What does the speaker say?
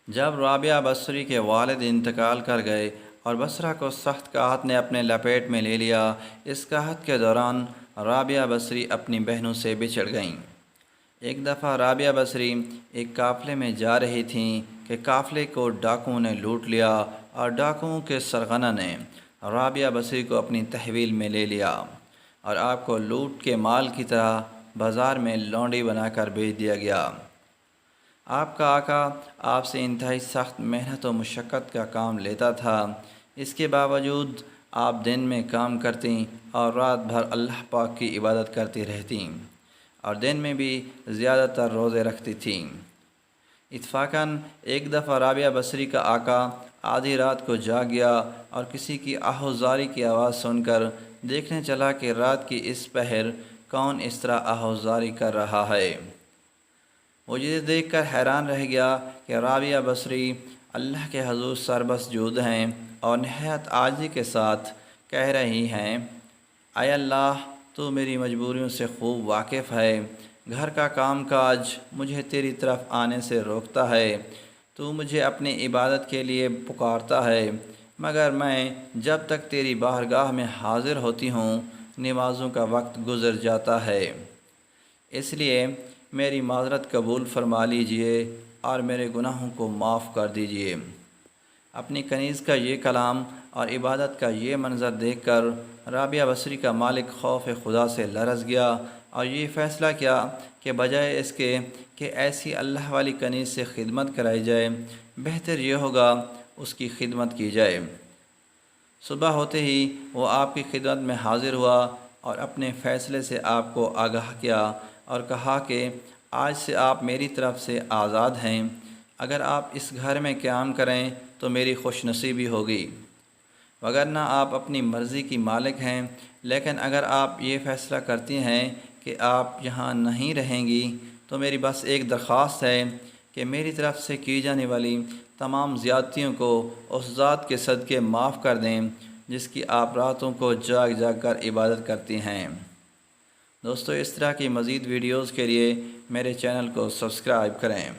جب رابعہ بصری کے والد انتقال کر گئے اور بصرہ کو سخت قحط نے اپنے لپیٹ میں لے لیا، اس قحط کے دوران رابعہ بصری اپنی بہنوں سے بچھڑ گئیں۔ ایک دفعہ رابعہ بصری ایک قافلے میں جا رہی تھیں کہ قافلے کو ڈاکوؤں نے لوٹ لیا اور ڈاکوؤں کے سرغنہ نے رابعہ بصری کو اپنی تحویل میں لے لیا اور آپ کو لوٹ کے مال کی طرح بازار میں لونڈی بنا کر بیچ دیا گیا۔ آپ کا آقا آپ سے انتہائی سخت محنت و مشقت کا کام لیتا تھا، اس کے باوجود آپ دن میں کام کرتیں اور رات بھر اللہ پاک کی عبادت کرتی رہتیں اور دن میں بھی زیادہ تر روزے رکھتی تھیں۔ اتفاقاً ایک دفعہ رابعہ بصری کا آقا آدھی رات کو جاگ گیا اور کسی کی آہوزاری کی آواز سن کر دیکھنے چلا کہ رات کی اس پہر کون اس طرح آہوزاری کر رہا ہے۔ وہ یہ دیکھ کر حیران رہ گیا کہ رابعہ بصری اللہ کے حضور سربسجود ہیں اور نہایت عاجزی کے ساتھ کہہ رہی ہیں، اے اللہ، تو میری مجبوریوں سے خوب واقف ہے، گھر کا کام کاج مجھے تیری طرف آنے سے روکتا ہے، تو مجھے اپنی عبادت کے لیے پکارتا ہے، مگر میں جب تک تیری بارگاہ میں حاضر ہوتی ہوں نمازوں کا وقت گزر جاتا ہے، اس لیے میری معذرت قبول فرما لیجئے اور میرے گناہوں کو معاف کر دیجئے۔ اپنی کنیز کا یہ کلام اور عبادت کا یہ منظر دیکھ کر رابعہ بصری کا مالک خوف خدا سے لرز گیا اور یہ فیصلہ کیا کہ بجائے اس کے کہ ایسی اللہ والی کنیز سے خدمت کرائی جائے، بہتر یہ ہوگا اس کی خدمت کی جائے۔ صبح ہوتے ہی وہ آپ کی خدمت میں حاضر ہوا اور اپنے فیصلے سے آپ کو آگاہ کیا اور کہا کہ آج سے آپ میری طرف سے آزاد ہیں، اگر آپ اس گھر میں قیام کریں تو میری خوش نصیبی ہوگی، وگرنہ آپ اپنی مرضی کی مالک ہیں، لیکن اگر آپ یہ فیصلہ کرتی ہیں کہ آپ یہاں نہیں رہیں گی تو میری بس ایک درخواست ہے کہ میری طرف سے کی جانے والی تمام زیادتیوں کو اس ذات کے صدقے معاف کر دیں جس کی آپ راتوں کو جاگ جاگ کر عبادت کرتی ہیں۔ دوستو، اس طرح کی مزید ویڈیوز کے لیے میرے چینل کو سبسکرائب کریں۔